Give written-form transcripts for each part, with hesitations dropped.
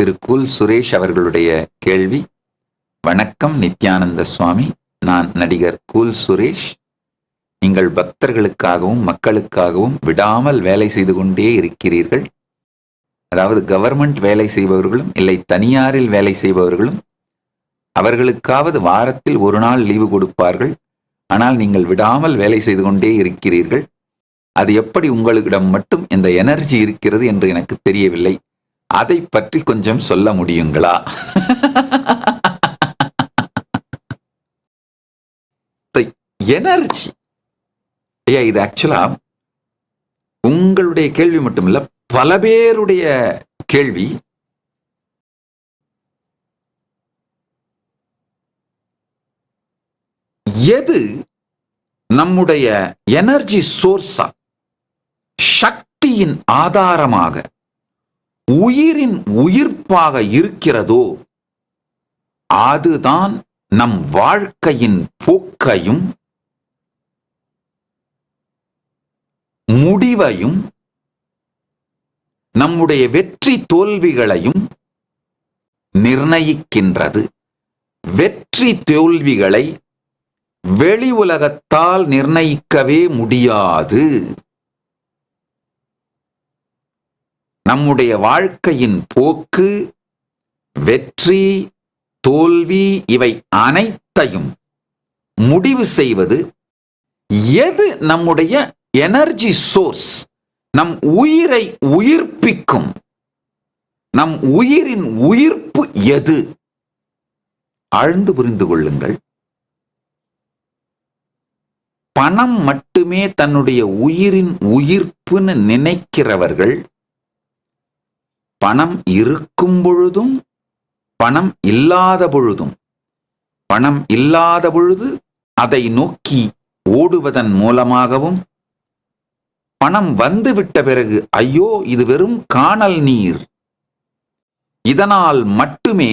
திரு cool Suresh அவர்களுடைய கேள்வி. வணக்கம் நித்யானந்த சுவாமி, நான் நடிகர் கூல் சுரேஷ். நீங்கள் பக்தர்களுக்காகவும் மக்களுக்காகவும் விடாமல் வேலை செய்து கொண்டே இருக்கிறீர்கள். அதாவது கவர்மெண்ட் வேலை செய்பவர்களும் இல்லை தனியாரில் வேலை செய்பவர்களும் அவர்களுக்காவது வாரத்தில் ஒரு நாள் லீவு கொடுப்பார்கள். ஆனால் நீங்கள் விடாமல் வேலை செய்து கொண்டே இருக்கிறீர்கள். அது எப்படி உங்களிடம் மட்டும் இந்த எனர்ஜி இருக்கிறது என்று எனக்கு தெரியவில்லை. அதை பற்றி கொஞ்சம் சொல்ல முடியுங்களா? எனர்ஜி இது ஆக்சுவலா உங்களுடைய கேள்வி மட்டும் இல்ல, பல பேருடைய கேள்வி. எது நம்முடைய எனர்ஜி சோர்ஸா, சக்தியின் ஆதாரமாக, உயிரின் உயிர்ப்பாக இருக்கிறதோ அதுதான் நம் வாழ்க்கையின் போக்கையும் முடிவையும் நம்முடைய வெற்றி தோல்விகளையும் நிர்ணயிக்கின்றது. வெற்றி தோல்விகளை வெளி உலகத்தால் நிர்ணயிக்கவே முடியாது. நம்முடைய வாழ்க்கையின் போக்கு, வெற்றி தோல்வி இவை அனைத்தையும் முடிவு செய்வது எது? நம்முடைய எனர்ஜி சோர்ஸ், நம் உயிரை உயிர்ப்பிக்கும், நம் உயிரின் உயிர்ப்பு எது? ஆழ்ந்து புரிந்து கொள்ளுங்கள். பணம் மட்டுமே தன்னுடைய உயிரின் உயிர்ப்புன்னு நினைக்கிறவர்கள் பணம் இருக்கும் பொழுதும் பணம் இல்லாத பொழுதும், பணம் இல்லாத பொழுது அதை நோக்கி ஓடுவதன் மூலமாகவும், பணம் வந்துவிட்ட பிறகு ஐயோ இது வெறும் காணல் நீர், இதனால் மட்டுமே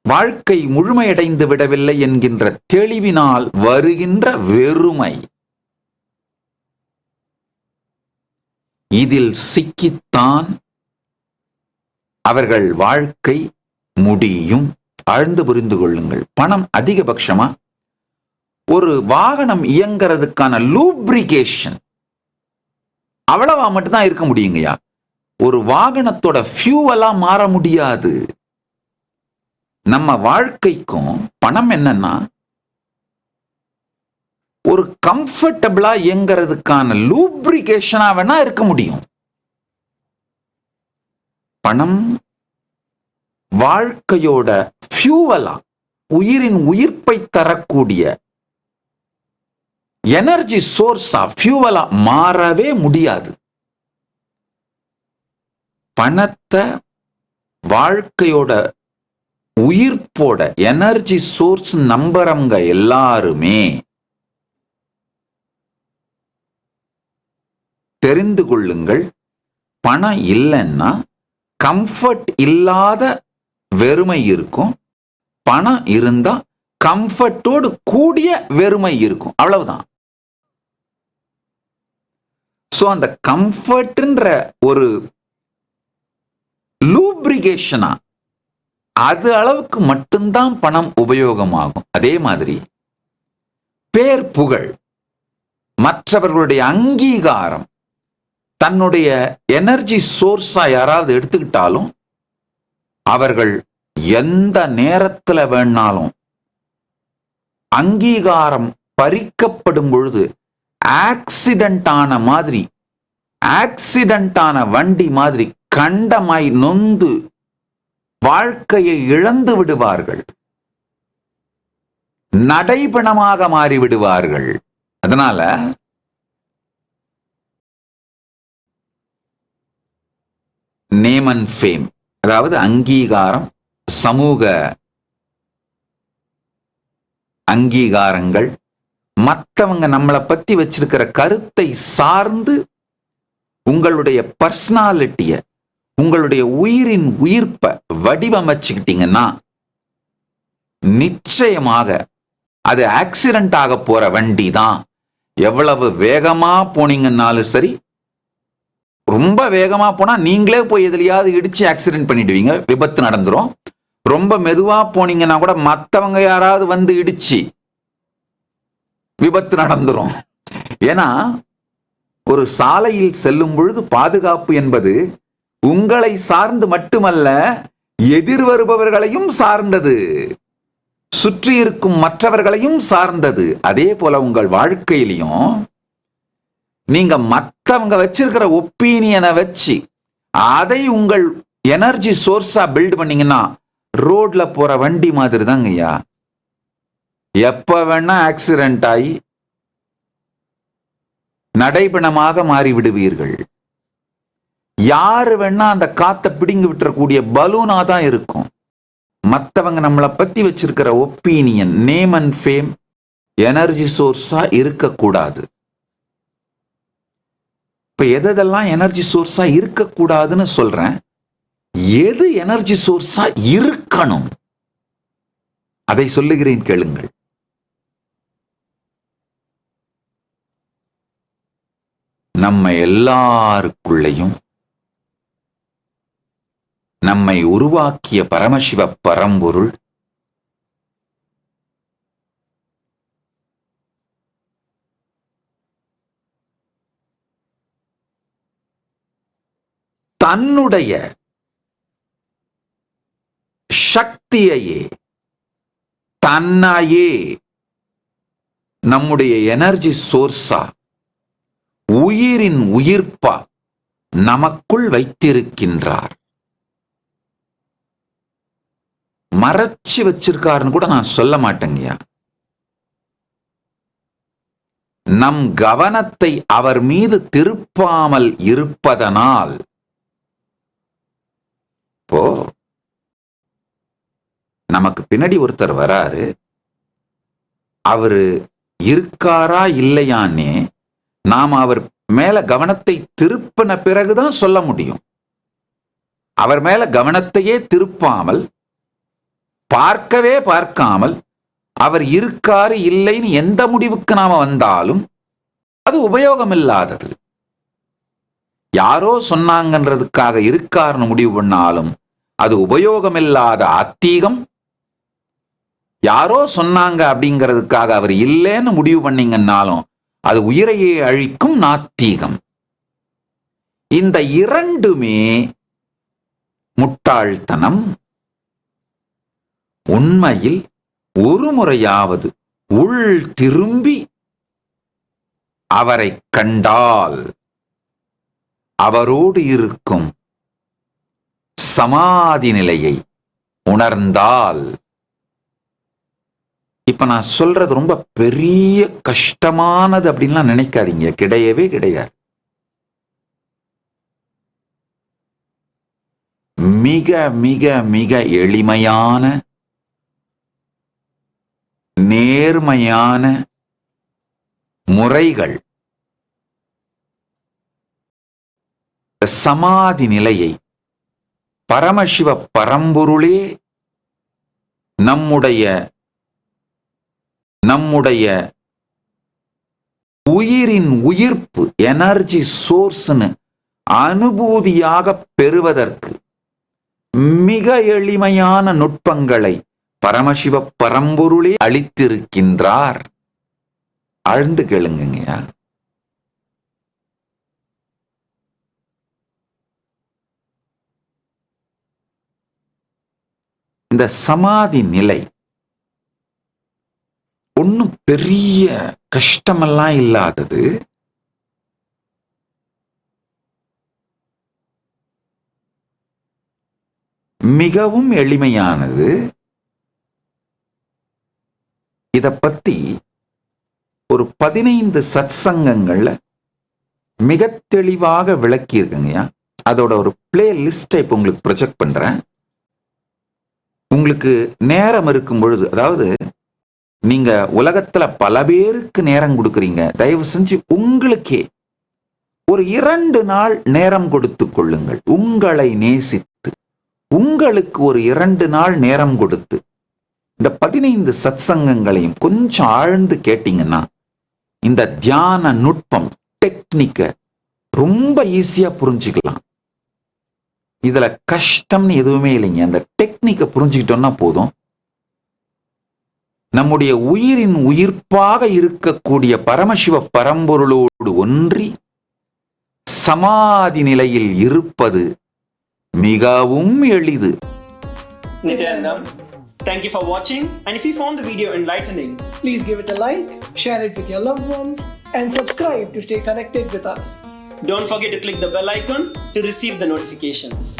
வாழ்க்கை முழுமையடைந்து விடவில்லை என்கின்ற தெளிவினால் வருகின்ற வெறுமை, இதில் சிக்கித்தான் அவர்கள் வாழ்க்கை முடியும். ஆழ்ந்து புரிந்து கொள்ளுங்கள். பணம் அதிகபட்சமா ஒரு வாகனம் இயங்கிறதுக்கான லூப்ரிகேஷன் அவ்வளவா மட்டும்தான் இருக்க முடியுங்கய்யா. ஒரு வாகனத்தோட ஃபியூவலா மாற முடியாது. நம்ம வாழ்க்கைக்கும் பணம் என்னன்னா ஒரு கம்ஃபர்டபிளா இயங்கிறதுக்கான லூப்ரிகேஷனா வேணா இருக்க முடியும். பணம் வாழ்க்கையோட ஃபியூவலா, உயிரின் உயிர்ப்பை தரக்கூடிய எனர்ஜி சோர்ஸா, ஃபியூவலா மாறவே முடியாது. பணத்தை வாழ்க்கையோட உயிர்ப்போட எனர்ஜி சோர்ஸ் நம்புறவங்க எல்லாருமே தெரிந்து கொள்ளுங்கள், பணம் இல்லைன்னா கம்ஃபர்ட் இல்லாத வெறுமை இருக்கும், பணம் இருந்தா கம்ஃபர்ட்டோடு கூடிய வெறுமை இருக்கும். அவ்வளவுதான். சோ அந்த கம்ஃபர்ட்ன்ற ஒரு லூப்ரிகேஷனா அது அளவுக்கு மட்டும்தான் பணம் உபயோகமாகும். அதே மாதிரி பேர் புகழ், மற்றவர்களுடைய அங்கீகாரம் தன்னுடைய எனர்ஜி சோர்ஸா யாராவது எடுத்துக்கிட்டாலும் அவர்கள் எந்த நேரத்தில் வேணாலும் அங்கீகாரம் பறிக்கப்படும் பொழுது ஆக்சிடென்டான மாதிரி, ஆக்சிடென்டான வண்டி மாதிரி கண்டமாய் நொந்து வாழ்க்கையை இழந்து விடுவார்கள், நடைபணமாக மாறிவிடுவார்கள். அதனால நேம் அண்ட் ஃபேம், அதாவது அங்கீகாரம், சமூக அங்கீகாரங்கள், மற்றவங்க நம்மளை பத்தி வச்சிருக்கிற கருத்தை சார்ந்து உங்களுடைய பர்சனாலிட்டிய, உங்களுடைய உயிரின் உயிர்ப்பை வடிவமைச்சுக்கிட்டீங்கன்னா நிச்சயமாக அது ஆக்சிடென்ட் ஆக போற வண்டி தான். எவ்வளவு வேகமா போனீங்கன்னாலும் சரி, ரொம்ப வேகமா போனா நீங்களே போய் எதுலயாவது இடிச்சு ஆக்சிடென்ட் பண்ணிடுவீங்க, விபத்து நடந்துரும். ரொம்ப மெதுவா போனீங்கன்னா கூட மத்தவங்க யாராவது வந்து இடிச்சு விபத்து நடந்துரும். ஏன்னா ஒரு சாலையில் செல்லும் பொழுது பாதுகாப்பு என்பது உங்களை சார்ந்து மட்டுமல்ல, எதிர் வருபவர்களையும் சார்ந்தது, சுற்றி இருக்கும் மற்றவர்களையும் சார்ந்தது. அதே போல உங்கள் வாழ்க்கையிலையும் நீங்க மற்றவங்க வச்சிருக்கிற ஒப்பீனியனை வச்சு அதை உங்கள் எனர்ஜி சோர்ஸா பில்ட் பண்ணீங்கன்னா ரோட்ல போற வண்டி மாதிரி தாங்க ஐயா. எப்ப வேணா ஆக்சிடென்ட் ஆகி நடைபணமாக மாறி விடுவீர்கள். யாரு வேணா அந்த காத்தை பிடிங்கி விட்டுறக்கூடிய பலூனா தான் இருக்கும். மற்றவங்க நம்மளை பத்தி வச்சிருக்கிற opinion, name and fame energy சோர்ஸா இருக்கக்கூடாது. இப்ப எதெல்லாம் எனர்ஜி சோர்ஸா இருக்கக்கூடாதுன்னு சொல்றேன், எது எனர்ஜி சோர்ஸா இருக்கணும் அதை சொல்லுகிறேன் கேளுங்கள். நம்ம எல்லாருக்குள்ளையும் நம்மை உருவாக்கிய பரமசிவ பரம்பொருள் தன்னுடைய சக்தியையே, தன்னையே நம்முடைய எனர்ஜி சோர்ஸா, உயிரின் உயிர்ப்பா நமக்குள் வைத்திருக்கின்றார். மறைச்சு வச்சிருக்காருன்னு கூட நான் சொல்ல மாட்டேங்கய்யா. நம் கவனத்தை அவர் மீது திருப்பாமல் இருப்பதனால், இப்போ நமக்கு பின்னாடி ஒருத்தர் வராரு, அவரு இருக்காரா இல்லையானே நாம் அவர் மேல கவனத்தை திருப்பின பிறகுதான் சொல்ல முடியும். அவர் மேல கவனத்தையே திருப்பாமல், பார்க்கவே பார்க்காமல் அவர் இருக்காரு இல்லைன்னு எந்த முடிவுக்கு நாம வந்தாலும் அது உபயோகம் இல்லாதது. யாரோ சொன்னாங்கன்றதுக்காக இருக்காருன்னு முடிவு பண்ணாலும் அது உபயோகமில்லாத அத்தீகம். யாரோ சொன்னாங்க அப்படிங்கிறதுக்காக அவர் இல்லைன்னு முடிவு பண்ணீங்கன்னாலும் அது உயிரையே அழிக்கும் நாத்தீகம். இந்த இரண்டுமே முட்டாள்தனம். உண்மையில் ஒரு முறையாவது உள் திரும்பி அவரை கண்டால், அவரோடு இருக்கும் சமாதி நிலையை உணர்ந்தால், இப்ப நான் சொல்றது ரொம்ப பெரிய கஷ்டமானது அப்படின்லாம் நினைக்காதீங்க, கிடையவே கிடையாது. மிக மிக மிக எளிமையான, நேர்மையான முறைகள் சமாதி நிலையை பரமசிவ பரம்பொருளே நம்முடைய உயிரின் உயிர்ப்பு எனர்ஜி சோர்ஸ்னு அனுபூதியாக பெறுவதற்கு மிக எளிமையான நுட்பங்களை பரமசிவ பரம்பொருளே அளித்திருக்கின்றார். ஆழ்ந்து கேளுங்கய்யா. இந்த சமாதி நிலை ஒன்னும் பெரிய கஷ்டமெல்லாம் இல்லாதது. மிகவும் எளிமையானது. இத பத்தி ஒரு 15 சத்சங்கங்கள்ல மிக தெளிவாக விளக்கி இருக்குங்கய்யா. அதோட ஒரு பிளே லிஸ்டை இப்ப உங்களுக்கு ப்ரொஜெக்ட் பண்றேன். உங்களுக்கு நேரம் இருக்கும் பொழுது, அதாவது நீங்க உலகத்துல பல பேருக்கு நேரம் கொடுக்குறீங்க, தயவு செஞ்சு உங்களுக்கே ஒரு 2 நாள் நேரம் கொடுத்து கொள்ளுங்கள். உங்களை நேசித்து உங்களுக்கு ஒரு 2 நாள் நேரம் கொடுத்து இந்த 15 சத்சங்கங்களையும் கொஞ்சம் ஆழ்ந்து கேட்டீங்கன்னா இந்த தியான நுட்பம், டெக்னிக்க ரொம்ப ஈஸியா புரிஞ்சுக்கலாம். இதுல கஷ்டம்னு எதுவுமே இல்லைங்க. அந்த டெக்னிக்கை புரிஞ்சுக்கிட்டோம்னா போதும். நம்முடைய உயிரின் உயிர்ப்பாக இருக்கக்கூடிய பரமசிவ பரம்பொருளோடு ஒன்றி சமாதி நிலையில் இருப்பது மிகவும் எளிது. Nityanandam, thank you for watching, and if you found the video enlightening, please give it a like, share it with your loved ones, and subscribe to stay connected with us. don't forget to click the bell icon to receive the notifications.